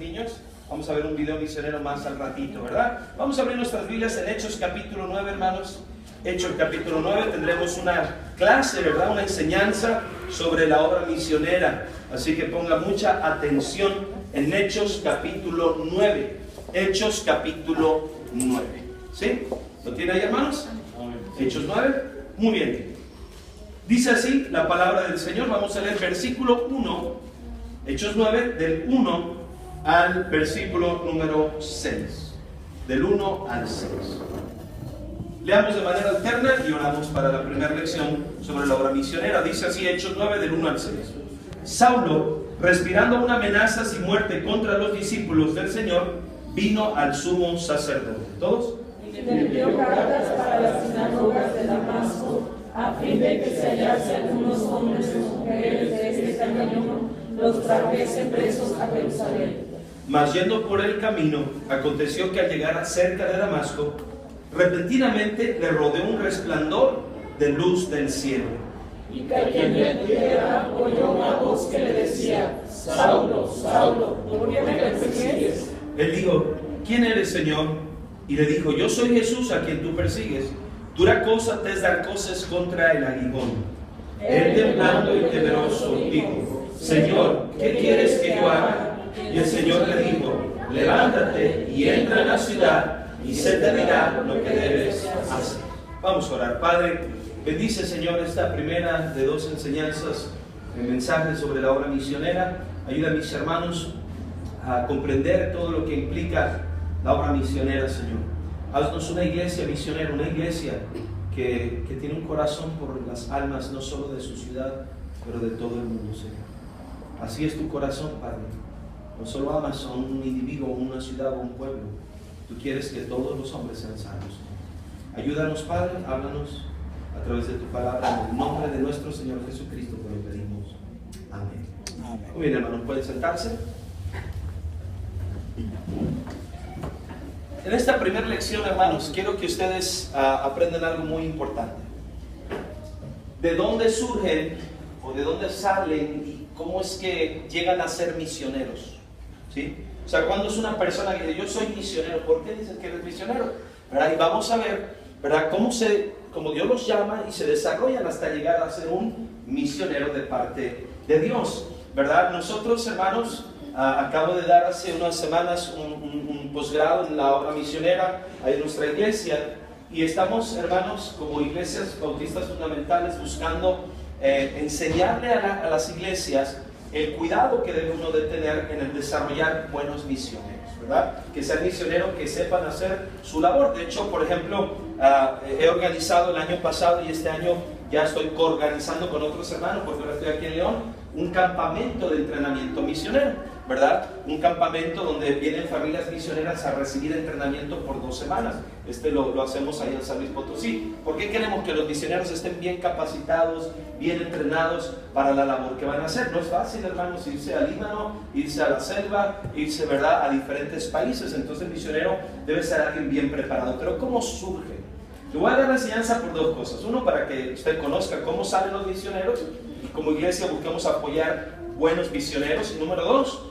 Niños, vamos a ver un video misionero más al ratito, ¿verdad? Vamos a abrir nuestras Biblias en Hechos capítulo 9, hermanos. Hechos capítulo 9, tendremos una clase, ¿verdad? Una enseñanza sobre la obra misionera. Así que ponga mucha atención en Hechos capítulo 9. Hechos capítulo 9. ¿Sí? ¿Lo tiene ahí, hermanos? Hechos 9. Muy bien. Dice así la palabra del Señor. Vamos a leer versículo 1. Hechos 9, del 1 al versículo número 6. Del 1 al 6. Leamos de manera alterna y oramos para la primera lección sobre la obra misionera. Dice así Hechos 9, del 1 al 6. Saulo, respirando una amenaza y muerte contra los discípulos del Señor, vino al sumo sacerdote. ¿Todos? Y envió cartas para las sinagogas de Damasco, a fin de que se hallase algunos hombres y mujeres de este camino, los trajese presos a Jerusalén. Mas yendo por el camino, aconteció que al llegar cerca de Damasco, repentinamente le rodeó un resplandor de luz del cielo. Y cayendo en tierra, oyó una voz que le decía: Saulo, Saulo, ¿por qué me persigues? Él dijo: ¿Quién eres, Señor? Y le dijo: Yo soy Jesús a quien tú persigues. Dura cosa te es dar cosas contra el aguijón. Él, temblando y temeroso, dijo: Señor, ¿qué quieres que yo haga? Y el Señor le dijo: levántate y entra en la ciudad, y se te dirá lo que debes hacer. Vamos a orar. Padre, bendice, Señor, esta primera de dos enseñanzas, el mensaje sobre la obra misionera. Ayuda a mis hermanos a comprender todo lo que implica la obra misionera, Señor. Haznos una iglesia misionera, una iglesia que tiene un corazón por las almas, no solo de su ciudad, pero de todo el mundo, Señor. Así es tu corazón, Padre. No solo amas a un individuo, una ciudad o un pueblo. Tú quieres que todos los hombres sean salvos. Ayúdanos, Padre, háblanos a través de tu palabra. En el nombre de nuestro Señor Jesucristo te lo pedimos. Amén. Amén. Muy bien, hermanos, ¿pueden sentarse? En esta primera lección, hermanos, quiero que ustedes aprendan algo muy importante. ¿De dónde surgen o de dónde salen y cómo es que llegan a ser misioneros? ¿Sí? O sea, cuando es una persona que dice: yo soy misionero, ¿por qué dices que eres misionero? ¿Verdad? Y vamos a ver, ¿verdad?, cómo Dios los llama y se desarrollan hasta llegar a ser un misionero de parte de Dios, ¿verdad? Nosotros, hermanos, acabo de dar hace unas semanas un posgrado en la obra misionera en nuestra iglesia, y estamos, hermanos, como iglesias bautistas fundamentales, buscando enseñarle a las iglesias el cuidado que debe uno de tener en el desarrollar buenos misioneros, ¿verdad? Que sean misioneros que sepan hacer su labor. De hecho, por ejemplo, he organizado el año pasado y este año ya estoy coorganizando con otros hermanos, porque ahora estoy aquí en León, un campamento de entrenamiento misionero, ¿verdad? Un campamento donde vienen familias misioneras a recibir entrenamiento por 2 semanas. Lo hacemos ahí en San Luis Potosí. ¿Por qué queremos que los misioneros estén bien capacitados, bien entrenados para la labor que van a hacer? No es fácil, hermanos, irse al Líbano, irse a la selva, irse, ¿verdad?, a diferentes países. Entonces el misionero debe ser alguien bien preparado. Pero ¿cómo surge? Le voy a dar la enseñanza por 2 cosas. Uno, para que usted conozca cómo salen los misioneros, y como iglesia buscamos apoyar buenos misioneros. Y número 2,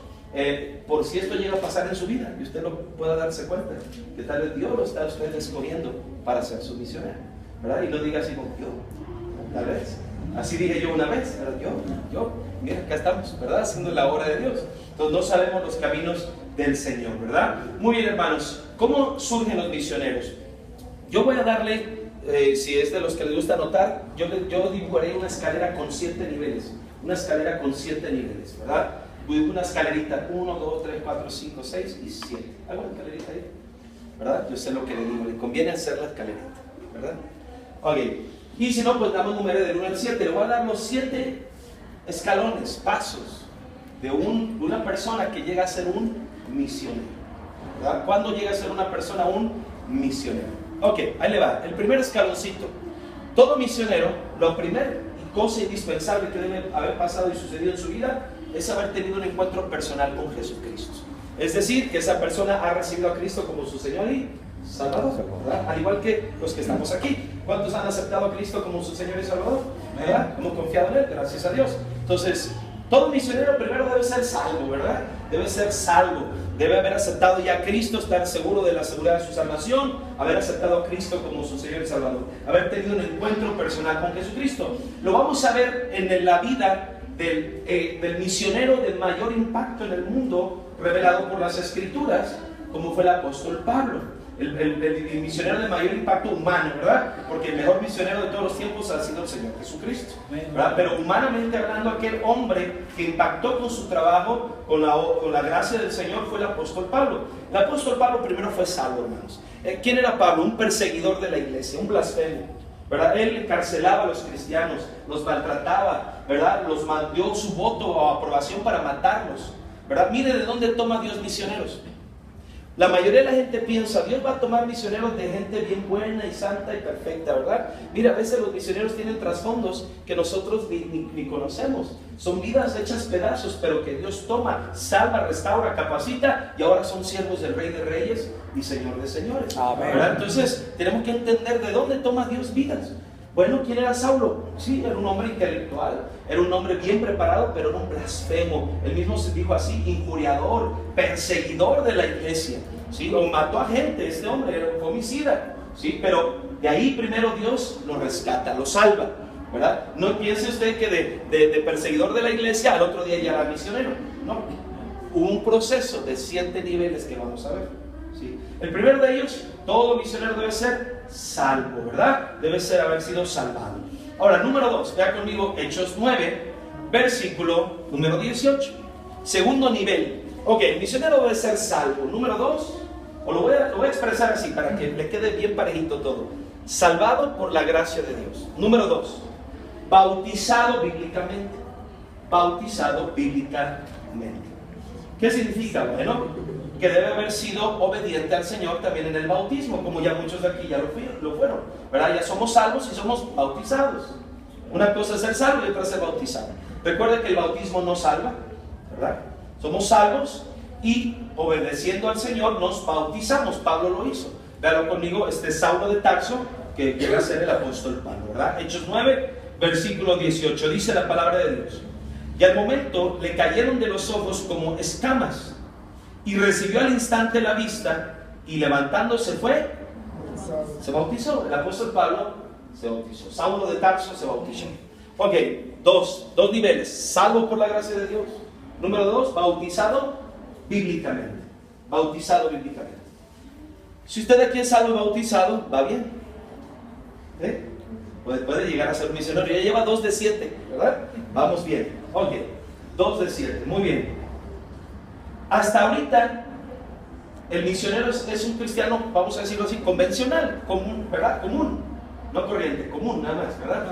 por si esto llega a pasar en su vida y usted no pueda darse cuenta que tal vez Dios lo está usted escogiendo para ser su misionero, ¿verdad? Y no diga así como: yo, tal vez. Así dije yo una vez, ¿verdad? Yo, mira, acá estamos, ¿verdad?, haciendo la obra de Dios. Entonces no sabemos los caminos del Señor, ¿verdad? Muy bien, hermanos, ¿cómo surgen los misioneros? Yo voy a darle, si es de los que les gusta anotar, yo dibujaré una escalera con 7 niveles. Una escalera con 7 niveles, ¿verdad? Una escalerita: 1, 2, 3, 4, 5, 6 y 7. ¿Alguna escalerita ahí? ¿Verdad? Yo sé lo que le digo, le conviene hacer la escalerita, ¿verdad? Ok, y si no, pues damos un número del 1 al 7. Le voy a dar los 7 escalones, pasos de una persona que llega a ser un misionero, ¿verdad? ¿Cuándo llega a ser una persona un misionero? Ok, ahí le va. El primer escaloncito. Todo misionero, lo primero y cosa indispensable que debe haber pasado y sucedido en su vida es haber tenido un encuentro personal con Jesucristo. Es decir, que esa persona ha recibido a Cristo como su Señor y Salvador, ¿verdad? Al igual que los que estamos aquí. ¿Cuántos han aceptado a Cristo como su Señor y Salvador? ¿Verdad? Hemos confiado en Él, gracias a Dios. Entonces, todo misionero primero debe ser salvo, ¿verdad? debe ser salvo, debe haber aceptado ya a Cristo, estar seguro de la seguridad de su salvación, haber aceptado a Cristo como su Señor y Salvador, haber tenido un encuentro personal con Jesucristo. Lo vamos a ver en la vida del misionero de mayor impacto en el mundo, revelado por las Escrituras, como fue el apóstol Pablo. El misionero de mayor impacto humano, ¿verdad? Porque el mejor misionero de todos los tiempos ha sido el Señor Jesucristo, ¿verdad? Pero humanamente hablando, aquel hombre que impactó con su trabajo, con la gracia del Señor, fue el apóstol Pablo. El apóstol Pablo primero fue salvo, hermanos. ¿Quién era Pablo? Un perseguidor de la iglesia, un blasfemo, ¿verdad? Él encarcelaba a los cristianos, los maltrataba, ¿verdad? Dio su voto o aprobación para matarlos, ¿verdad? Mire de dónde toma Dios misioneros. La mayoría de la gente piensa, Dios va a tomar misioneros de gente bien buena y santa y perfecta, ¿verdad? Mira, a veces los misioneros tienen trasfondos que nosotros ni conocemos. Son vidas hechas pedazos, pero que Dios toma, salva, restaura, capacita, y ahora son siervos del Rey de Reyes y Señor de Señores, ¿verdad? Entonces, tenemos que entender de dónde toma Dios vidas. Bueno, ¿quién era Saulo? Sí, era un hombre intelectual, era un hombre bien preparado, pero era un blasfemo. Él mismo se dijo así, injuriador, perseguidor de la iglesia, ¿sí? O mató a gente, este hombre era un homicida, ¿sí? Pero de ahí primero Dios lo rescata, lo salva, ¿verdad? No piense usted que de perseguidor de la iglesia al otro día ya era misionero, no. Hubo un proceso de 7 niveles que vamos a ver, ¿sí? El primero de ellos, todo misionero debe ser salvo, ¿verdad? Debe haber sido salvado. Ahora, número 2, vea conmigo Hechos 9, versículo número 18. Segundo nivel. Ok, el misionero debe ser salvo. Número 2, o lo voy a expresar así para que le quede bien parejito todo. Salvado por la gracia de Dios. Número 2, bautizado bíblicamente. Bautizado bíblicamente. ¿Qué significa? Bueno, que debe haber sido obediente al Señor también en el bautismo, como ya muchos de aquí ya lo fueron, ¿verdad? Ya somos salvos y somos bautizados. Una cosa es ser salvo y otra es ser bautizado. Recuerde que el bautismo no salva, ¿verdad? Somos salvos y obedeciendo al Señor nos bautizamos. Pablo lo hizo. Véalo conmigo, Saulo de Tarso, que llega a ser el apóstol Pablo, ¿verdad? Hechos 9, versículo 18, dice la palabra de Dios. Y al momento le cayeron de los ojos como escamas, y recibió al instante la vista, y levantándose fue, se bautizó. El apóstol Pablo se bautizó. Saulo de Tarso se bautizó. Ok, dos niveles. Salvo por la gracia de Dios. Número 2, bautizado bíblicamente. Bautizado bíblicamente. Si usted aquí es salvo y bautizado, va bien. Puede llegar a ser un misionero. Ya lleva 2 de 7, ¿verdad? Vamos bien. Ok, 2 de 7, muy bien. Hasta ahorita, el misionero es un cristiano, vamos a decirlo así, convencional, común, ¿verdad? Común, no corriente, común nada más, ¿verdad?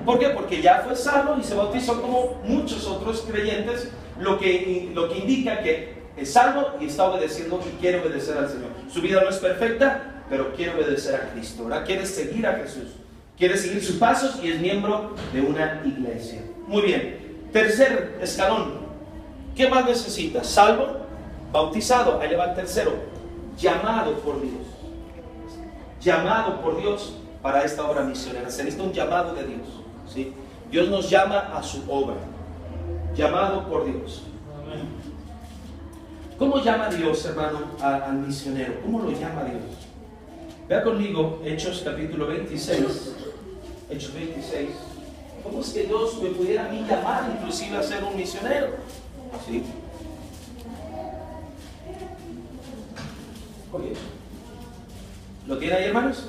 ¿Por qué? Porque ya fue salvo y se bautizó como muchos otros creyentes, lo que indica que es salvo y está obedeciendo y quiere obedecer al Señor. Su vida no es perfecta, pero quiere obedecer a Cristo, ¿verdad? Quiere seguir a Jesús, quiere seguir sus pasos y es miembro de una iglesia. Muy bien, tercer escalón. ¿Qué más necesita? Salvo, bautizado. Ahí le va el tercero. Llamado por Dios. Llamado por Dios para esta obra misionera. Se necesita un llamado de Dios, ¿sí? Dios nos llama a su obra. Llamado por Dios. ¿Cómo llama Dios, hermano, al misionero? ¿Cómo lo llama Dios? Vea conmigo Hechos capítulo 26. Hechos 26. ¿Cómo es que Dios me pudiera a mí llamar inclusive a ser un misionero? ¿Sí? Oye, ¿lo tiene ahí, hermanos?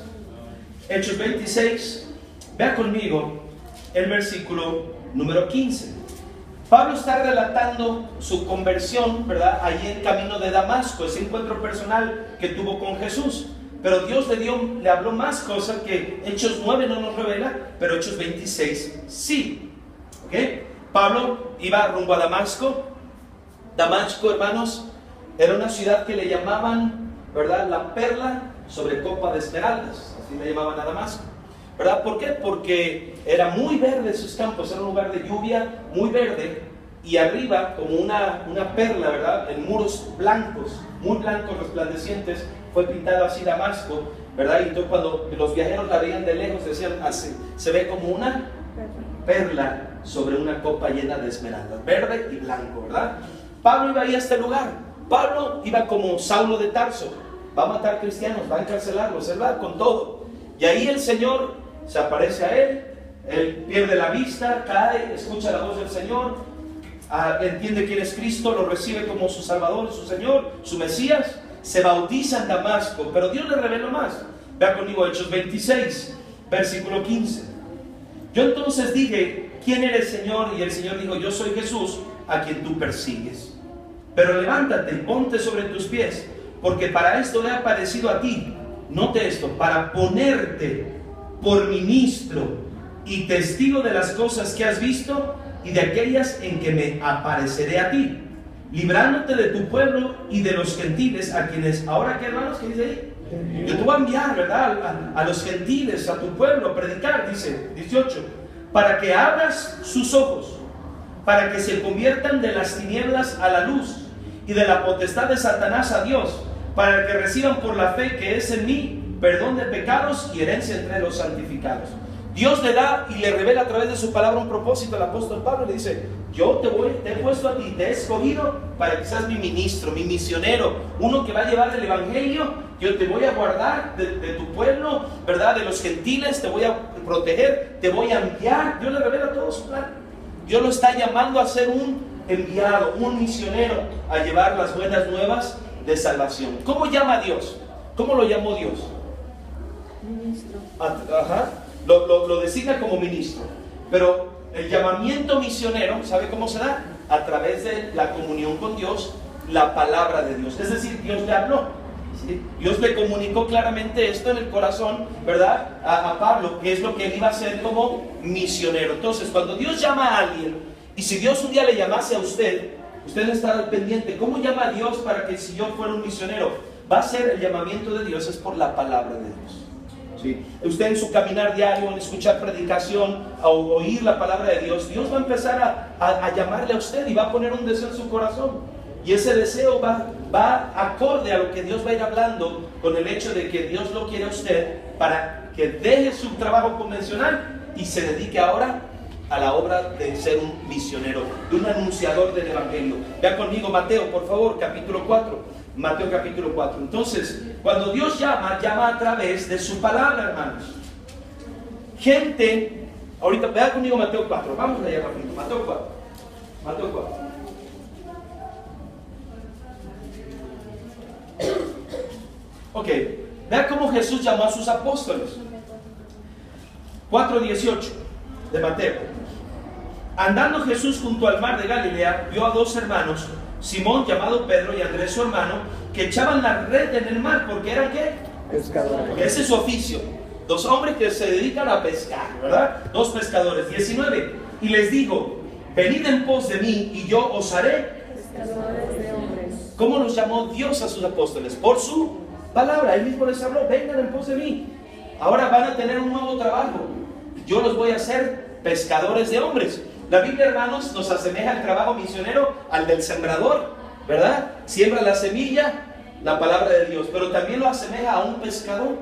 Hechos 26, vea conmigo el versículo número 15. Pablo está relatando su conversión, ¿verdad? Allí en camino de Damasco, ese encuentro personal que tuvo con Jesús. Pero Dios le habló más cosas que Hechos 9 no nos revela, pero Hechos 26 sí. ¿Ok? Pablo iba rumbo a Damasco. Damasco, hermanos, era una ciudad que le llamaban, ¿verdad?, la perla sobre copa de esmeraldas. Así le llamaban a Damasco, ¿verdad? ¿Por qué? Porque era muy verde sus campos, era un lugar de lluvia muy verde, y arriba como una perla, ¿verdad?, en muros blancos, muy blancos, resplandecientes, fue pintado así Damasco, ¿verdad? Y entonces cuando los viajeros la veían de lejos decían, así, se ve como una perla sobre una copa llena de esmeraldas, verde y blanco, ¿verdad? Pablo iba ahí a este lugar. Pablo iba como Saulo de Tarso. Va a matar cristianos, va a encarcelarlos, él va con todo. Y ahí el Señor se aparece a él pierde la vista, cae, escucha la voz del Señor, entiende quién es Cristo, lo recibe como su Salvador, su Señor, su Mesías, se bautiza en Damasco, pero Dios le reveló más. Vea conmigo Hechos 26, versículo 15. Yo entonces dije, ¿quién eres, Señor? Y el Señor dijo, yo soy Jesús, a quien tú persigues. Pero levántate y ponte sobre tus pies, porque para esto he aparecido a ti. Note esto, para ponerte por ministro y testigo de las cosas que has visto y de aquellas en que me apareceré a ti, librándote de tu pueblo y de los gentiles, a quienes, ahora qué hermanos, ¿qué dice ahí? Yo te voy a enviar, ¿verdad? A los gentiles, a tu pueblo, a predicar, dice 18, para que abras sus ojos, para que se conviertan de las tinieblas a la luz y de la potestad de Satanás a Dios, para que reciban por la fe que es en mí perdón de pecados y herencia entre los santificados. Dios le da y le revela a través de su palabra un propósito al apóstol Pablo. Le dice, yo te he puesto a ti, te he escogido para que seas mi ministro, mi misionero, uno que va a llevar el evangelio. Yo te voy a guardar de tu pueblo, ¿verdad? De los gentiles, te voy a proteger, te voy a enviar. Dios le revela todo su plan. Dios lo está llamando a ser un enviado, un misionero, a llevar las buenas nuevas de salvación. ¿Cómo llama a Dios? ¿Cómo lo llamó Dios? Ministro. Ajá. Lo designa como ministro. Pero el llamamiento misionero, ¿sabe cómo se da? A través de la comunión con Dios, la palabra de Dios. Es decir, Dios le habló. ¿Sí? Dios le comunicó claramente esto en el corazón, ¿verdad? A Pablo, que es lo que él iba a hacer como misionero. Entonces, cuando Dios llama a alguien, y si Dios un día le llamase a usted, usted está al pendiente. ¿Cómo llama a Dios para que si yo fuera un misionero? Va a ser el llamamiento de Dios, es por la palabra de Dios. ¿Sí? Usted en su caminar diario, en escuchar predicación, a oír la palabra de Dios, Dios va a empezar a llamarle a usted y va a poner un deseo en su corazón. Y ese deseo va acorde a lo que Dios va a ir hablando, con el hecho de que Dios lo quiere a usted para que deje su trabajo convencional y se dedique ahora a la obra de ser un misionero, de un anunciador del evangelio. Vea conmigo Mateo, por favor, capítulo 4. Mateo capítulo 4. Entonces, cuando Dios llama a través de su palabra, hermanos. Gente, ahorita vea conmigo Mateo 4. Vamos allá rápido. Mateo 4. Mateo 4. Ok, vea cómo Jesús llamó a sus apóstoles. 4:18 de Mateo. Andando Jesús junto al mar de Galilea, vio a dos hermanos, Simón llamado Pedro y Andrés su hermano, que echaban la red en el mar, porque eran ¿qué? Pescadores. Ese es su oficio. Dos hombres que se dedican a pescar, ¿verdad? Dos pescadores. 19. Y les dijo, venid en pos de mí y yo os haré Pescadores de hombres. ¿Cómo los llamó Dios a sus apóstoles? Por su palabra. Él mismo les habló, vengan en pos de mí. Ahora van a tener un nuevo trabajo. Yo los voy a hacer pescadores de hombres. La Biblia, hermanos, nos asemeja el trabajo misionero al del sembrador, ¿verdad? Siembra la semilla, la palabra de Dios, pero también lo asemeja a un pescador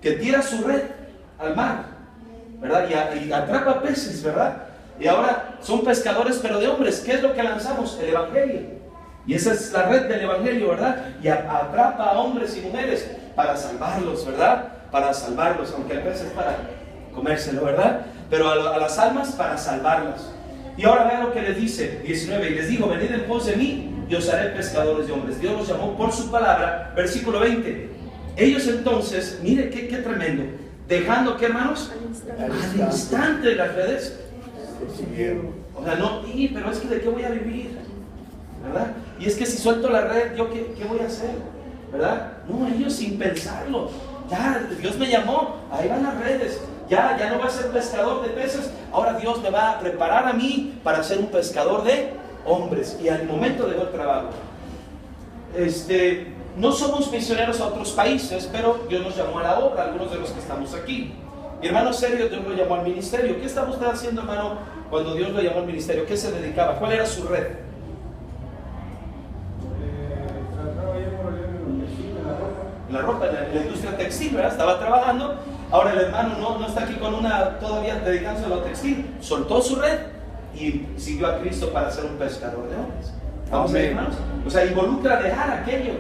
que tira su red al mar, ¿verdad? Y atrapa peces, ¿verdad? Y ahora son pescadores, pero de hombres. ¿Qué es lo que lanzamos? El evangelio. Y esa es la red del evangelio, ¿verdad? Y atrapa a hombres y mujeres para salvarlos, ¿verdad? Para salvarlos, aunque el pez es para comérselo, ¿verdad? Pero a las almas para salvarlas. Y ahora vean lo que les dice, 19, y les digo, venid en pos de mí y os haré pescadores de hombres. Dios los llamó por su palabra. Versículo 20. Ellos entonces, mire qué tremendo, dejando, ¿qué, hermanos? Al instante las redes. O sea, no, pero es que ¿de qué voy a vivir? ¿Verdad? Y es que si suelto la red, ¿yo qué voy a hacer? ¿Verdad? No, ellos sin pensarlo. Ya, Dios me llamó, ahí van las redes. Ya no va a ser pescador de peces, ahora Dios me va a preparar a mí para ser un pescador de hombres. Y al momento dejó el trabajo. No somos misioneros a otros países, pero Dios nos llamó a la obra, algunos de los que estamos aquí. Mi hermano Sergio, Dios lo llamó al ministerio. ¿Qué estaba usted haciendo, hermano, cuando Dios lo llamó al ministerio? ¿Qué se dedicaba? ¿Cuál era su red? En la ropa, en la industria textil, ¿verdad? Estaba trabajando. Ahora el hermano no está aquí con todavía dedicándose a lo textil. Soltó su red y siguió a Cristo para ser un pescador de hombres. ¿Vamos ahí, hermanos? O sea, involucra dejar aquello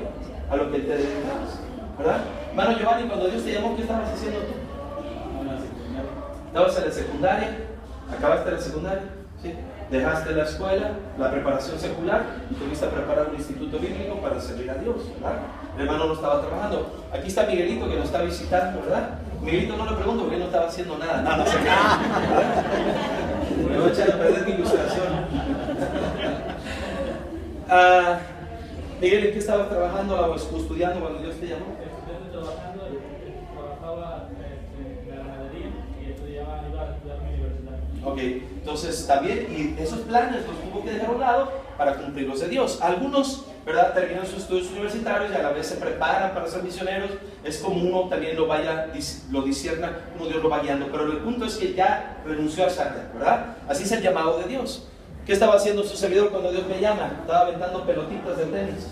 a lo que te dedicabas, ¿verdad? Hermano Giovanni, cuando Dios te llamó, ¿qué estabas haciendo tú? ¿Estabas en la secundaria? ¿Acabaste la secundaria? ¿Sí? Dejaste la escuela, la preparación secular y te fuiste a preparar un instituto bíblico para servir a Dios, ¿verdad? El hermano no estaba trabajando. Aquí está Miguelito que nos está visitando, ¿verdad? Miguelito no le pregunto porque él no estaba haciendo nada. No sé qué. Me voy a echar a perder mi ilustración. Miguel, ¿en qué estabas trabajando o estudiando cuando Dios te llamó? Trabajando, trabajaba en la ganadería y estudiaba, iba a estudiar mi universidad. Ok, entonces también, y esos planes los tuvo que dejar a un lado para cumplir los de Dios. Algunos, ¿verdad?, terminan sus estudios universitarios y a la vez se preparan para ser misioneros. Es como uno también lo discierna, como Dios lo va guiando. Pero el punto es que ya renunció a Satan, ¿verdad? Así es el llamado de Dios. ¿Qué estaba haciendo su servidor cuando Dios me llama? Estaba aventando pelotitas de tenis.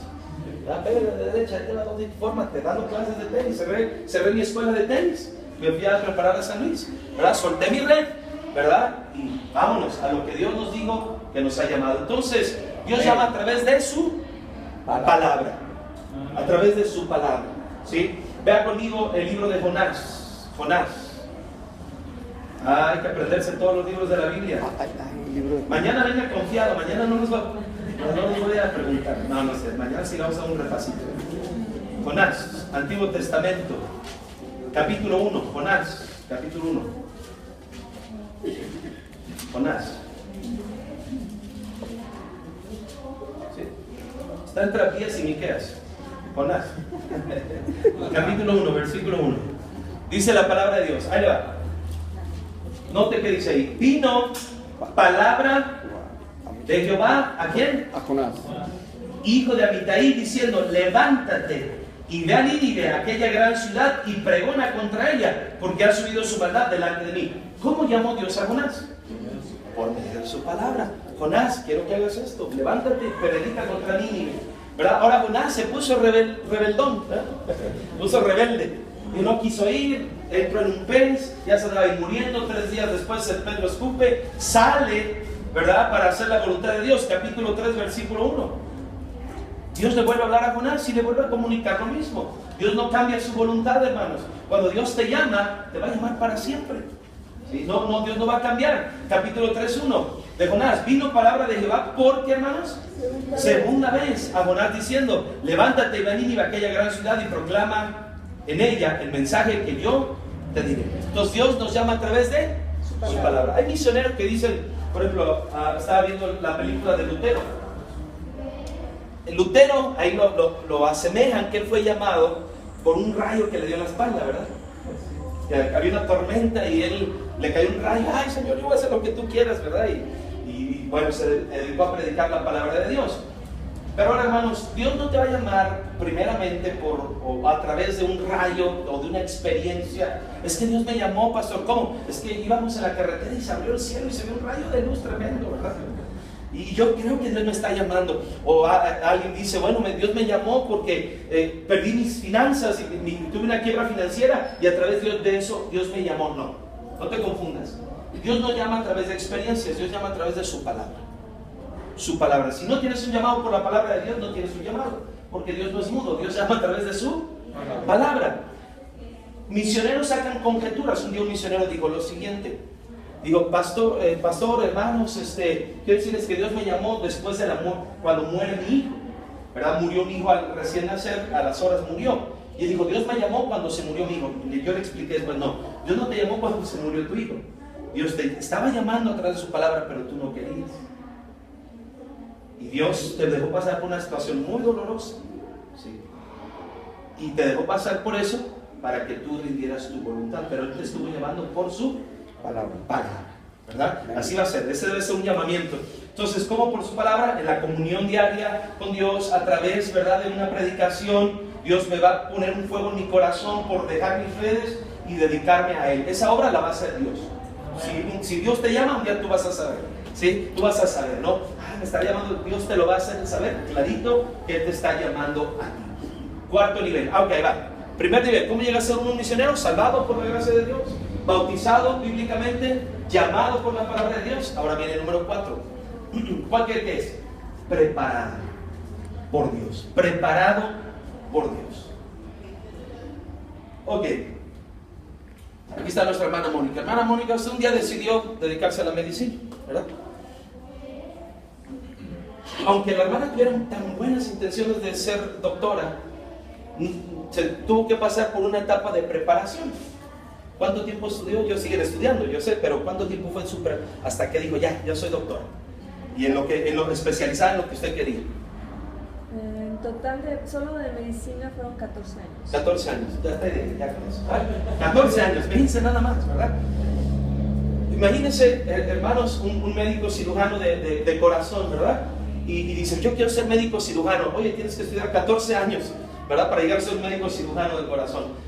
Pega de derecha, de la otra forma, te dando clases de tenis. Cerré mi escuela de tenis. Me fui a preparar a San Luis, ¿verdad? Solté mi red, ¿verdad? Y vámonos a lo que Dios nos dijo que nos ha llamado. Entonces, Dios llama a través de su palabra. A través de su palabra, ¿sí? Vea conmigo el libro de Jonás. Jonás. Hay que aprenderse todos los libros de la Biblia. Mañana venga confiado, mañana no nos voy a preguntar. No sé, mañana sí vamos a un repasito. Jonás, Antiguo Testamento, capítulo 1. Jonás, capítulo 1. Jonás. ¿Sí? Está entre Abías y Miqueas. Jonás. Capítulo 1, versículo 1. Dice la palabra de Dios. Ahí le va. Note que dice ahí. Vino palabra de Jehová, ¿a quién? A Jonás, Hijo de Amitai, diciendo: levántate y ve a Nínive, aquella gran ciudad, y pregona contra ella, porque ha subido su maldad delante de mí. ¿Cómo llamó Dios a Jonás? Por medio de su palabra. Jonás, quiero que hagas esto, levántate y predica contra Nínive, ¿verdad? Ahora Jonás se puso rebeldón, ¿verdad? Puso rebelde y no quiso ir, entró en un pez, ya se andaba ahí muriendo. 3 días después el pez lo escupe, sale, ¿verdad?, para hacer la voluntad de Dios. Capítulo 3, versículo 1. Dios le vuelve a hablar a Jonás y le vuelve a comunicar lo mismo. Dios no cambia su voluntad, hermanos. Cuando Dios te llama, te va a llamar para siempre. ¿Sí? No, Dios no va a cambiar. Capítulo 3, 1 de Jonás. Vino palabra de Jehová, porque, hermanos, segunda vez a Jonás diciendo: levántate y ve a Nínive, aquella gran ciudad, y proclama en ella el mensaje que yo te diré. Entonces Dios nos llama a través de su palabra. Hay misioneros que dicen, por ejemplo, estaba viendo la película de Lutero. Lutero, ahí lo asemejan que él fue llamado por un rayo que le dio en la espalda, ¿verdad? Que había una tormenta y él le cayó un rayo. Ay, Señor, yo voy a hacer lo que tú quieras, ¿verdad? Y bueno, se dedicó a predicar la palabra de Dios. Pero ahora, hermanos, Dios no te va a llamar primeramente o a través de un rayo o de una experiencia. Es que Dios me llamó, pastor. ¿Cómo? Es que íbamos en la carretera y se abrió el cielo y se vio un rayo de luz tremendo, ¿verdad? Y yo creo que Dios me está llamando. O alguien dice: bueno, Dios me llamó porque perdí mis finanzas y tuve una quiebra financiera y a través de eso Dios me llamó. No te confundas. Dios no llama a través de experiencias, Dios llama a través de su palabra. Su palabra. Si no tienes un llamado por la palabra de Dios, no tienes un llamado, porque Dios no es mudo. Dios llama a través de su palabra. Misioneros sacan conjeturas. Un día un misionero dijo lo siguiente: digo, pastor, hermanos, quiero decirles que Dios me llamó después del amor, cuando muere mi hijo, ¿verdad? Murió mi hijo al recién nacer, a las horas murió. Y él dijo: Dios me llamó cuando se murió mi hijo. Y yo le expliqué después: no, Dios no te llamó cuando se murió tu hijo. Dios te estaba llamando a través de su palabra, pero tú no querías. Y Dios te dejó pasar por una situación muy dolorosa, ¿sí? Y te dejó pasar por eso para que tú rindieras tu voluntad, pero Él te estuvo llamando por su palabra, ¿verdad? Así va a ser, ese debe ser un llamamiento. Entonces, ¿cómo por su palabra? En la comunión diaria con Dios, a través, ¿verdad?, de una predicación. Dios me va a poner un fuego en mi corazón por dejar mis redes y dedicarme a Él. Esa obra la va a hacer Dios. Si Dios te llama, un día tú vas a saber, ¿sí? Tú vas a saber, ¿no? Me está llamando, Dios te lo va a hacer saber clarito que Él te está llamando a ti. Cuarto nivel, ok, va. Primer nivel, ¿cómo llega a ser un misionero? Salvado por la gracia de Dios, bautizado bíblicamente, llamado por la palabra de Dios. Ahora viene el número 4. ¿Cuál cree que es? Preparado. por Dios, preparado por Dios. Ok, aquí está nuestra hermana Mónica. Hermana Mónica, usted un día decidió dedicarse a la medicina, ¿verdad? Aunque la hermana tuviera tan buenas intenciones de ser doctora, se tuvo que pasar por una etapa de preparación. ¿Cuánto tiempo estudió? Yo sigo estudiando, yo sé, pero ¿cuánto tiempo fue hasta que dijo, ya soy doctora? Y en lo especializada en lo que usted quería. En total, solo de medicina fueron 14 años. 14 años, ya con eso. 14 años, fíjense nada más, ¿verdad? Imagínense, hermanos, un médico cirujano de corazón, ¿verdad? Y dice, yo quiero ser médico cirujano. Oye, tienes que estudiar 14 años, ¿verdad? Para llegar a ser un médico cirujano del corazón.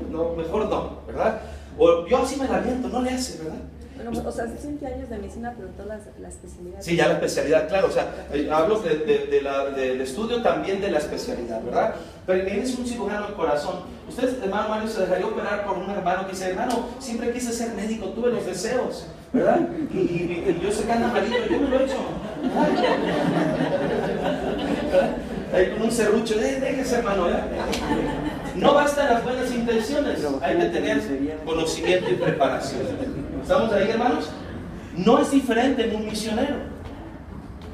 No, mejor no, ¿verdad? O yo así me la aviento, no le hace, ¿verdad? Bueno, o sea, 20 años de medicina, pero toda la especialidad. Sí, ya la especialidad, claro, o sea, hablo del estudio también de la especialidad, ¿verdad? Pero imagínense un cirujano del corazón. Usted, hermano Mario, se dejaría operar por un hermano que dice, hermano, siempre quise ser médico, tuve los deseos, ¿verdad? Y yo sé que anda malito, yo me lo he hecho. Ahí con un serrucho, déjese, hermano, ¿verdad? No bastan las buenas intenciones, hay que tener conocimiento y preparación. ¿Estamos ahí, hermanos? No es diferente en un misionero.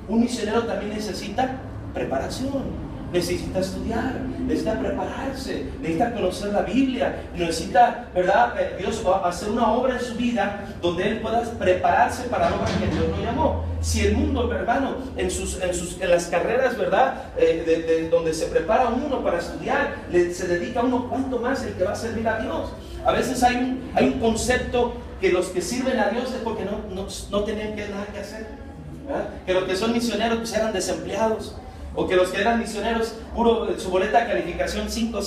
Un misionero también necesita preparación, necesita estudiar, necesita prepararse, necesita conocer la Biblia, necesita, ¿verdad? Dios va a hacer una obra en su vida donde él pueda prepararse para la obra que Dios lo llamó. Si el mundo, hermano, en las carreras, ¿verdad? Donde se prepara uno para estudiar, se dedica uno, ¿cuánto más el que va a servir a Dios? A veces hay un concepto que los que sirven a Dios es porque no tienen nada que hacer, ¿verdad? Que los que son misioneros pues eran desempleados, o que los que eran misioneros, su boleta de calificación 5,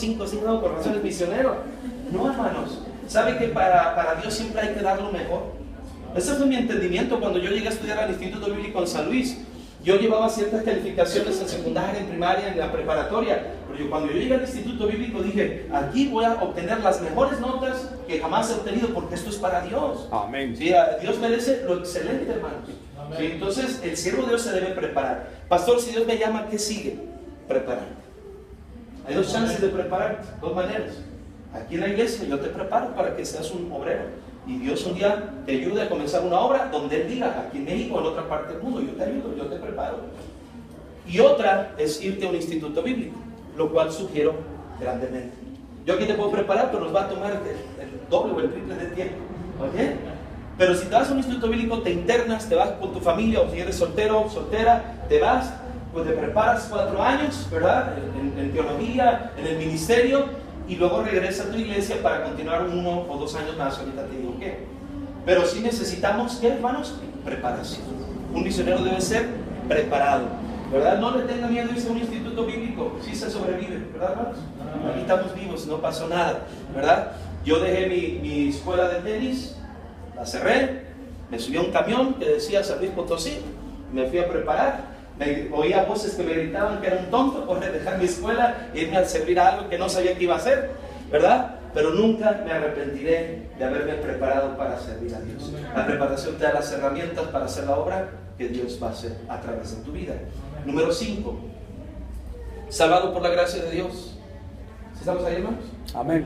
por razones misionero. No, hermanos, ¿sabe que para Dios siempre hay que dar lo mejor? Ese fue mi entendimiento cuando yo llegué a estudiar al Instituto Bíblico en San Luis. Yo llevaba ciertas calificaciones en secundaria, en primaria, en la preparatoria, pero cuando yo llegué al Instituto Bíblico dije, aquí voy a obtener las mejores notas que jamás he obtenido porque esto es para Dios. Amén. Sí, Dios merece lo excelente, hermanos. Sí, entonces el siervo de Dios se debe preparar. Pastor, si Dios me llama, ¿qué sigue? Prepararte. Hay dos chances de prepararte, dos maneras. Aquí en la iglesia yo te preparo para que seas un obrero. Y Dios un día te ayude a comenzar una obra donde Él diga, aquí en México o en otra parte del mundo, yo te ayudo, yo te preparo. Y otra es irte a un instituto bíblico, lo cual sugiero grandemente. Yo aquí te puedo preparar, pero nos va a tomar el doble o el triple de tiempo. ¿Ok? Pero si te vas a un instituto bíblico, te internas, te vas con tu familia, o si eres soltero o soltera, te vas, pues te preparas 4 años, ¿verdad? En teología, en el ministerio, y luego regresas a tu iglesia para continuar 1 o 2 años más. Ahorita te digo qué. Pero sí necesitamos, ¿qué, hermanos? Preparación. Un misionero debe ser preparado, ¿verdad? No le tenga miedo irse a un instituto bíblico, sí se sobrevive, ¿verdad, hermanos? Aquí estamos vivos, no pasó nada, ¿verdad? Yo dejé mi escuela de tenis, la cerré, me subí a un camión que decía San Luis Potosí, me fui a preparar. Oía voces que me gritaban que era un tonto por dejar mi escuela e irme a servir a algo que no sabía qué iba a hacer, ¿verdad? Pero nunca me arrepentiré de haberme preparado para servir a Dios. La preparación te da las herramientas para hacer la obra que Dios va a hacer a través de tu vida. Número 5, salvado por la gracia de Dios. ¿Estamos ahí, hermanos? Amén.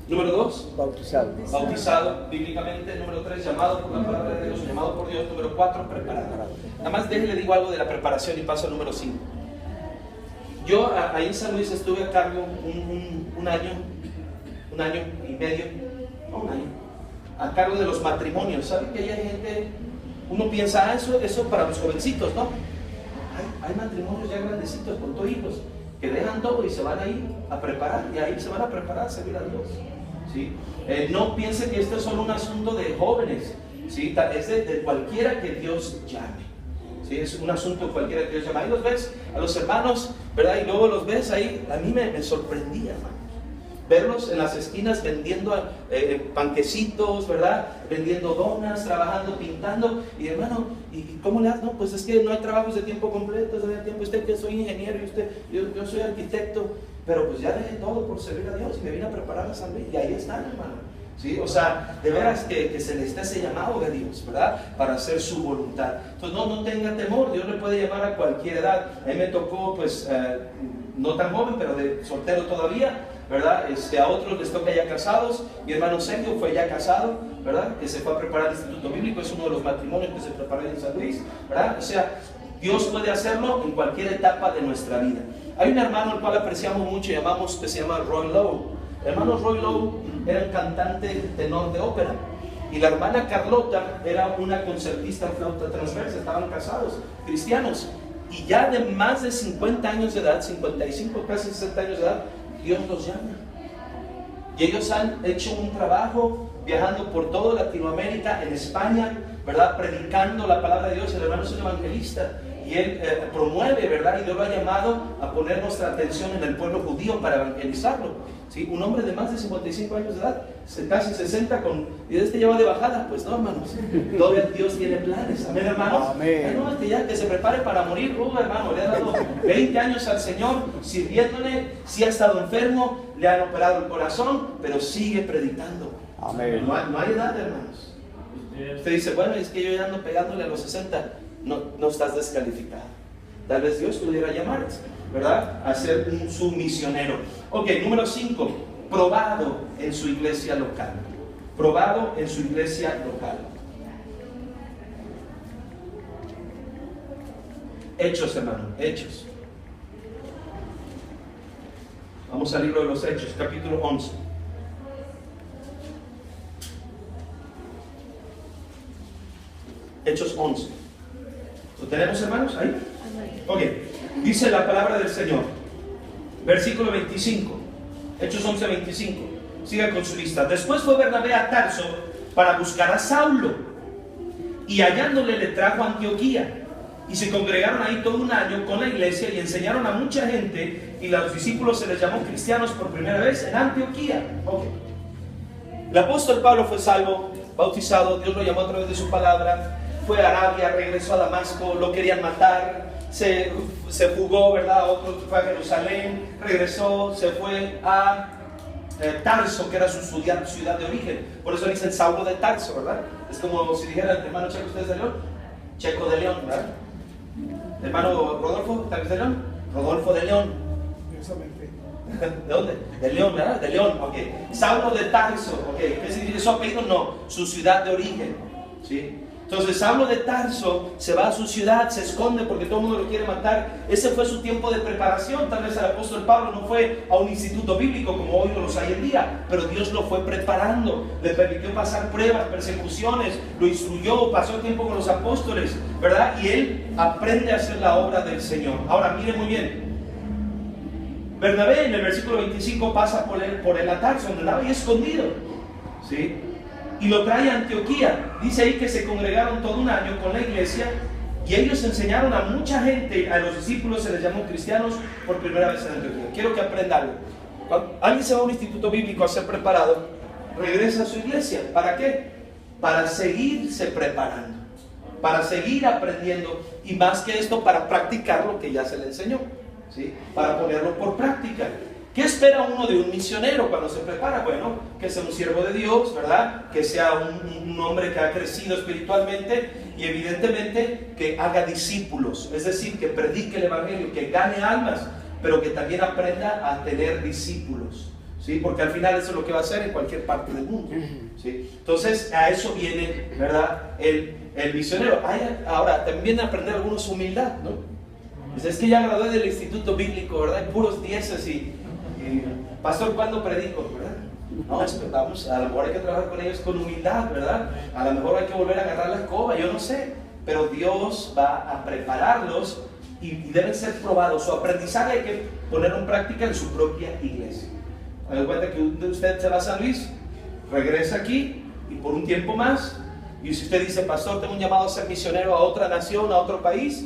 Número 2, Bautizado. bautizado bíblicamente. Número 3, llamado por la palabra de Dios, llamado por Dios. Número 4, preparado. Nada más déjenle digo algo de la preparación y paso al número 5. Yo ahí en San Luis estuve a cargo un año y medio, no un año, a cargo de los matrimonios. ¿Saben que hay gente, uno piensa, eso para los jovencitos, ¿no? Hay matrimonios ya grandecitos con 2 hijos que dejan todo y se van ahí a preparar, y ahí se van a preparar a servir a Dios. ¿Sí? No piense que esto es solo un asunto de jóvenes, ¿sí? Es de cualquiera que Dios llame. ¿Sí? Es un asunto de cualquiera que Dios llame. Ahí los ves a los hermanos, ¿verdad? Y luego los ves ahí. A mí me sorprendía, hermano, verlos en las esquinas vendiendo panquecitos, ¿verdad? Vendiendo donas, trabajando, pintando. Y hermano, ¿y cómo le haces? No, pues es que no hay trabajos de tiempo completo, de tiempo. Usted que soy ingeniero y yo soy arquitecto, pero pues ya dejé todo por servir a Dios y me vine a preparar a San Luis. Y ahí están, hermano. ¿sí? O sea, de veras que se necesita ese llamado de Dios, ¿verdad? Para hacer su voluntad. Entonces no tenga temor, Dios le puede llamar a cualquier edad. A mí me tocó, pues, no tan joven, pero de soltero todavía, ¿verdad? A otros les toca ya casados. Mi hermano Sergio fue ya casado, ¿verdad? Que se fue a preparar el Instituto Bíblico, es uno de los matrimonios que se preparó en San Luis, ¿verdad? O sea, Dios puede hacerlo en cualquier etapa de nuestra vida. Hay un hermano al cual apreciamos mucho, llamamos, que se llama Roy Lowe. El hermano Roy Lowe era un cantante tenor de ópera, y la hermana Carlota era una concertista en flauta transversa. Estaban casados, cristianos, y ya de más de 50 años de edad, 55, casi 60 años de edad, Dios los llama. Y ellos han hecho un trabajo viajando por toda Latinoamérica, en España, ¿verdad? Predicando la palabra de Dios. El hermano es un evangelista y él promueve, ¿verdad? Y Dios lo ha llamado a poner nuestra atención en el pueblo judío para evangelizarlo, ¿sí? Un hombre de más de 55 años de edad, casi 60, y este lleva de bajada. Pues no, hermanos, todavía Dios tiene planes. Amén, hermanos. Amén. No, ya que se prepare para morir. Hermano, le ha dado 20 años al Señor sirviéndole. Sí ha estado enfermo, le han operado el corazón, pero sigue predicando. Amén. No hay edad, hermanos. Usted dice, bueno, es que yo ya ando pegándole a los 60. No estás descalificado. Tal vez Dios pudiera llamar, ¿verdad?, a ser su misionero. Ok, número 5, probado en su iglesia local. Probado en su iglesia local. Hechos, hermano, Hechos. Vamos al libro de los Hechos, capítulo 11. Hechos 11. ¿Lo tenemos, hermanos? ¿Ahí? Ok. Dice la palabra del Señor. Versículo 25. Hechos 11, 25. Siga con su lista. Después fue Bernabé a Tarso para buscar a Saulo, y hallándole le trajo a Antioquía. Y se congregaron ahí todo un año con la iglesia y enseñaron a mucha gente, y a los discípulos se les llamó cristianos por primera vez en Antioquía. Ok. El apóstol Pablo fue salvo, bautizado, Dios lo llamó a través de su palabra. Fue a Arabia, regresó a Damasco, lo querían matar, se fugó, ¿verdad? Otro fue a Jerusalén, regresó, se fue a Tarso, que era su ciudad de origen. Por eso dicen Saulo de Tarso, ¿verdad? Es como si dijera el hermano Checo, ¿usted es de León? Checo de León, ¿verdad? Hermano Rodolfo, ¿tal vez de León? Rodolfo de León. ¿De dónde? De León, ¿verdad? De León, ok. Saulo de Tarso, ok. ¿Qué significa su apellido? No, su ciudad de origen, ¿sí? Entonces Saulo de Tarso se va a su ciudad, se esconde porque todo el mundo lo quiere matar. Ese fue su tiempo de preparación. Tal vez el apóstol Pablo no fue a un instituto bíblico como hoy los hay en día, pero Dios lo fue preparando, le permitió pasar pruebas, persecuciones, lo instruyó, pasó tiempo con los apóstoles, ¿verdad? Y él aprende a hacer la obra del Señor. Ahora mire muy bien, Bernabé en el versículo 25 pasa por el a Tarso, donde estaba ahí escondido, ¿sí? Y lo trae a Antioquía. Dice ahí que se congregaron todo un año con la iglesia, y ellos enseñaron a mucha gente. A los discípulos se les llamó cristianos por primera vez en Antioquía. Quiero que aprenda algo. Cuando alguien se va a un instituto bíblico a ser preparado, regresa a su iglesia. ¿Para qué? Para seguirse preparando, para seguir aprendiendo, y más que esto, para practicar lo que ya se le enseñó, ¿sí? Para ponerlo por práctica. ¿Qué espera uno de un misionero cuando se prepara? Bueno, que sea un siervo de Dios, ¿verdad? Que sea un hombre que ha crecido espiritualmente, y evidentemente que haga discípulos, es decir, que predique el evangelio, que gane almas, pero que también aprenda a tener discípulos, ¿sí? Porque al final eso es lo que va a hacer en cualquier parte del mundo, ¿sí? Entonces a eso viene, ¿verdad?, el misionero. Ahora también viene a aprender algunos humildad, ¿no? Es que ya gradué del instituto bíblico, ¿verdad? Y puros dieces y pastor, ¿cuándo predico? ¿Verdad? No, vamos, a lo mejor hay que trabajar con ellos con humildad, ¿verdad? A lo mejor hay que volver a agarrar la escoba, yo no sé, pero Dios va a prepararlos, y deben ser probados. Su aprendizaje hay que ponerlo en práctica en su propia iglesia. Hagan cuenta que usted se va a San Luis, regresa aquí y por un tiempo más, y si usted dice, pastor, tengo un llamado a ser misionero a otra nación, a otro país,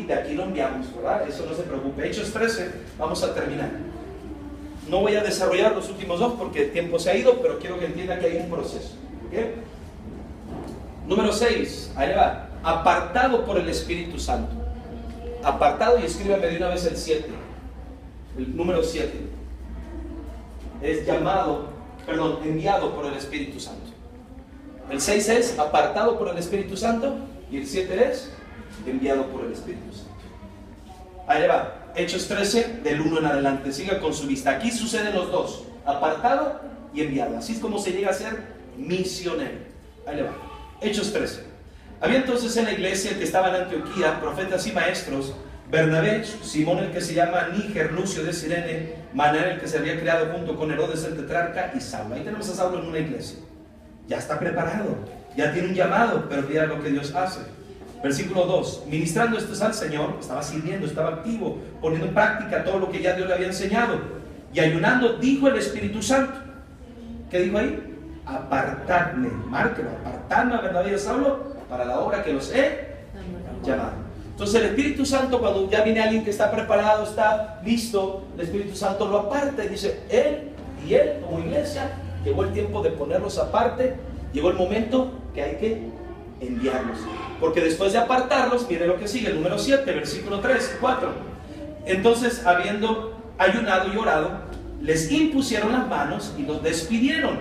de aquí lo enviamos, ¿verdad? Eso no se preocupe. Hechos 13, vamos a terminar. No voy a desarrollar los últimos dos porque el tiempo se ha ido, pero quiero que entienda que hay un proceso, ¿okay? Número 6, ahí va. Apartado por el Espíritu Santo. Apartado, y escríbame de una vez el 7. El número 7. Es llamado enviado por el Espíritu Santo. El 6 es apartado por el Espíritu Santo y el 7 es enviado por el Espíritu Santo. Ahí va, Hechos 13 del 1 en adelante, siga con su vista. Aquí suceden los dos, apartado y enviado. Así es como se llega a ser misionero. Ahí le va, Hechos 13. Había entonces en la iglesia que estaba en Antioquía profetas y maestros: Bernabé, Simón el que se llama Níger, Lucio de Cirene, Manaén el que se había creado junto con Herodes el tetrarca, y Saulo. Ahí tenemos a Saulo en una iglesia. Ya está preparado, ya tiene un llamado, pero mira lo que Dios hace. Versículo 2, ministrando estos al Señor, estaba sirviendo, estaba activo, poniendo en práctica todo lo que ya Dios le había enseñado. Y ayunando, dijo el Espíritu Santo. ¿Qué dijo ahí? Apartadme, márquelo, apartadme a Bernabé y a Saulo para la obra que los he llamado. Entonces el Espíritu Santo, cuando ya viene alguien que está preparado, está listo, el Espíritu Santo lo aparta y dice, él y él como iglesia, llegó el tiempo de ponerlos aparte, llegó el momento que hay que enviarlos. Porque después de apartarlos, viene lo que sigue, el número 7, versículo 3 y 4. Entonces, habiendo ayunado y orado, les impusieron las manos y los despidieron.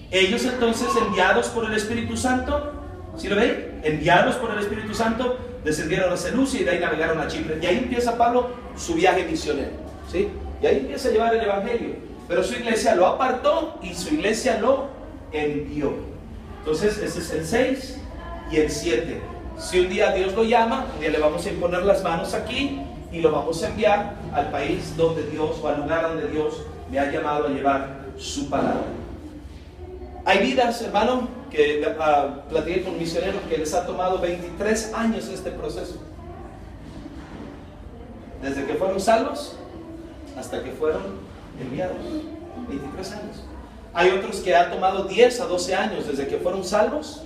Ellos entonces, enviados por el Espíritu Santo, ¿sí lo ven? Enviados por el Espíritu Santo, descendieron a Seleucia y de ahí navegaron a Chipre. Y ahí empieza Pablo su viaje misionero, ¿sí? Y ahí empieza a llevar el Evangelio. Pero su iglesia lo apartó y su iglesia lo envió. Entonces, ese es el 6 y el 7. Si un día Dios lo llama, un día le vamos a imponer las manos aquí y lo vamos a enviar al país donde Dios, o al lugar donde Dios me ha llamado a llevar su palabra. Hay vidas, hermano, que platiqué con misioneros que les ha tomado 23 años este proceso. Desde que fueron salvos hasta que fueron enviados. 23 años. Hay otros que ha tomado 10 a 12 años desde que fueron salvos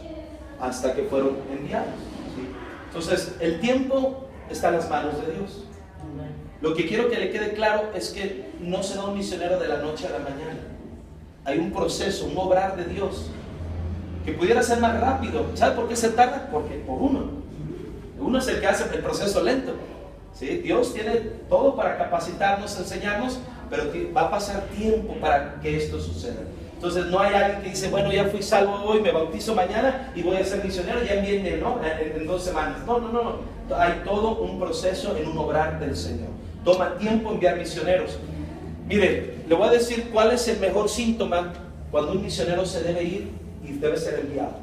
hasta que fueron enviados. ¿Sí? Entonces, el tiempo está en las manos de Dios. Lo que quiero que le quede claro es que no se da un misionero de la noche a la mañana. Hay un proceso, un obrar de Dios que pudiera ser más rápido. ¿Sabe por qué se tarda? Porque por uno. Uno es el que hace el proceso lento. ¿Sí? Dios tiene todo para capacitarnos, enseñarnos, pero va a pasar tiempo para que esto suceda. Entonces no hay alguien que dice, bueno, ya fui salvo hoy, me bautizo mañana y voy a ser misionero, ya viene, ¿no? En 2 semanas. No. Hay todo un proceso en un obrar del Señor. Toma tiempo enviar misioneros. Mire, le voy a decir cuál es el mejor síntoma cuando un misionero se debe ir y debe ser enviado.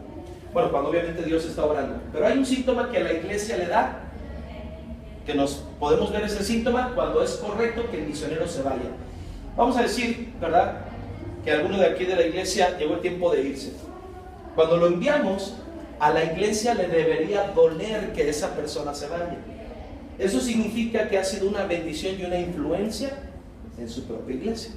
Bueno, cuando obviamente Dios está obrando. Pero hay un síntoma que la iglesia le da, que nos podemos ver ese síntoma cuando es correcto que el misionero se vaya. Vamos a decir, ¿verdad?, que alguno de aquí de la iglesia llegó el tiempo de irse. Cuando lo enviamos, a la iglesia le debería doler que esa persona se vaya. Eso significa que ha sido una bendición y una influencia en su propia iglesia.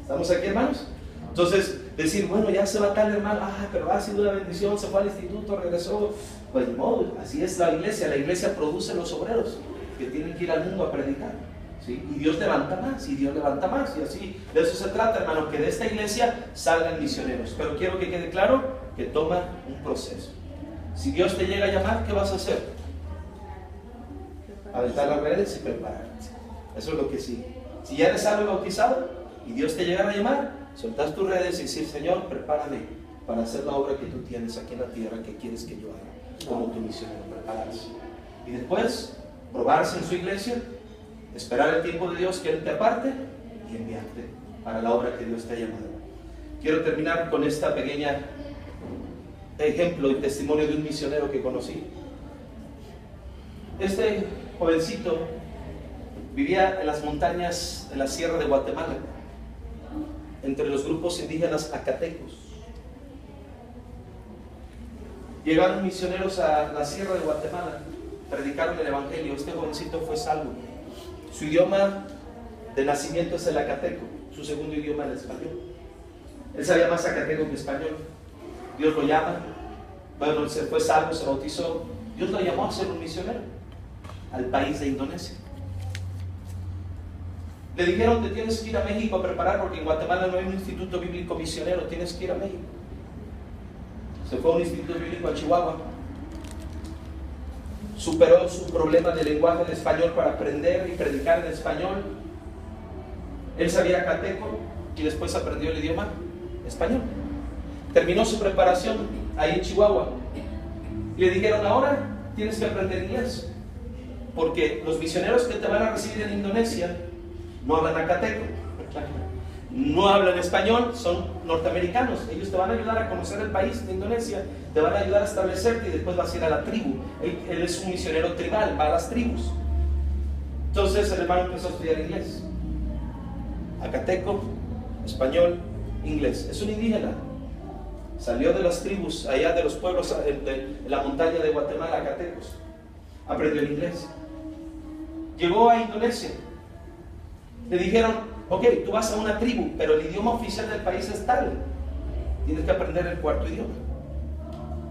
¿Estamos aquí, hermanos? Entonces, decir, bueno, ya se va tal hermano, pero ha sido una bendición, se fue al instituto, regresó. Pues no, así es la iglesia produce los obreros que tienen que ir al mundo a predicar, ¿sí? Y Dios levanta más, y Dios levanta más, y así, de eso se trata, hermano, que de esta iglesia salgan misioneros. Pero quiero que quede claro que toma un proceso. Si Dios te llega a llamar, ¿qué vas a hacer? Aventar las redes y prepararte. Eso es lo que sigue. Si ya eres salvo y bautizado, y Dios te llega a llamar, soltar tus redes y decir, Señor, prepárame para hacer la obra que tú tienes aquí en la tierra, que quieres que yo haga, como tu misionero, prepararse. Y después, probarse en su iglesia, esperar el tiempo de Dios que Él te aparte y enviarte para la obra que Dios te ha llamado. Quiero terminar con esta pequeña ejemplo y testimonio de un misionero que conocí. Este jovencito vivía en las montañas de la sierra de Guatemala, entre los grupos indígenas acatecos. Llegaron misioneros a la sierra de Guatemala, predicaron el evangelio. Este jovencito fue salvo. Su idioma de nacimiento es el acateco, su segundo idioma el español. Él sabía más acateco que español. Dios lo llama, bueno, se fue salvo, se bautizó. Dios lo llamó a ser un misionero al país de Indonesia. Le dijeron, te tienes que ir a México a preparar, porque en Guatemala no hay un instituto bíblico misionero, tienes que ir a México. Se fue a un instituto bíblico a Chihuahua. Superó su problema de lenguaje de español para aprender y predicar en español. Él sabía acateco y después aprendió el idioma español. Terminó su preparación ahí en Chihuahua. Y le dijeron, ahora tienes que aprender inglés, porque los misioneros que te van a recibir en Indonesia no hablan acateco, no hablan español, son norteamericanos. Ellos te van a ayudar a conocer el país de Indonesia, te van a ayudar a establecerte y después vas a ir a la tribu. Él es un misionero tribal, va a las tribus. Entonces el hermano empezó a estudiar inglés, acateco, español, inglés. Es un indígena. Salió de las tribus, allá de los pueblos de la montaña de Guatemala, acatecos. Aprendió el inglés. Llegó a Indonesia. Le dijeron, ok, tú vas a una tribu, pero el idioma oficial del país es tal. Tienes que aprender el cuarto idioma.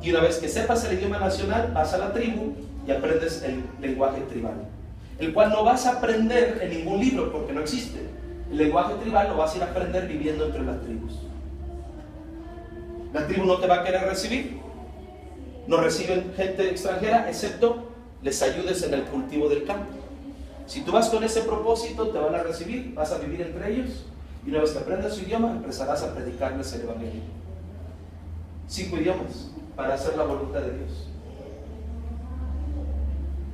Y una vez que sepas el idioma nacional, vas a la tribu y aprendes el lenguaje tribal, el cual no vas a aprender en ningún libro porque no existe. El lenguaje tribal lo vas a ir a aprender viviendo entre las tribus. La tribu no te va a querer recibir. No reciben gente extranjera, excepto les ayudes en el cultivo del campo. Si tú vas con ese propósito, te van a recibir, vas a vivir entre ellos, y una vez que aprendas su idioma, empezarás a predicarles el evangelio. 5 idiomas para hacer la voluntad de Dios.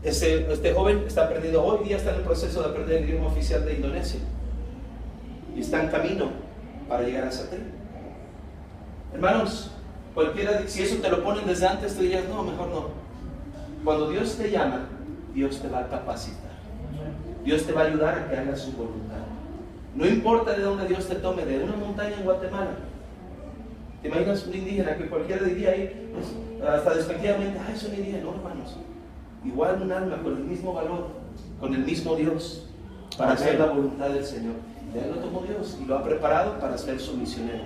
Este joven está aprendiendo, hoy día está en el proceso de aprender el idioma oficial de Indonesia, y está en camino para llegar a esa tribu. Hermanos, si eso te lo ponen desde antes, tú dirías, no, mejor no. Cuando Dios te llama, Dios te va a capacitar. Dios te va a ayudar a que hagas su voluntad. No importa de dónde Dios te tome, de una montaña en Guatemala. ¿Te imaginas un indígena que cualquiera diría ahí, pues, hasta despectivamente, es un indígena? No, hermanos. Igual un alma con el mismo valor, con el mismo Dios, para hacer la voluntad del Señor. Ya lo tomó Dios y lo ha preparado para ser su misionero.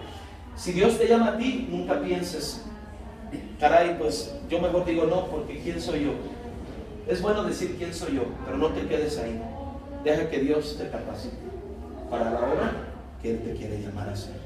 Si Dios te llama a ti, nunca pienses, caray, pues yo mejor digo no, porque ¿quién soy yo? Es bueno decir quién soy yo, pero no te quedes ahí. Deja que Dios te capacite para la obra que Él te quiere llamar a hacer.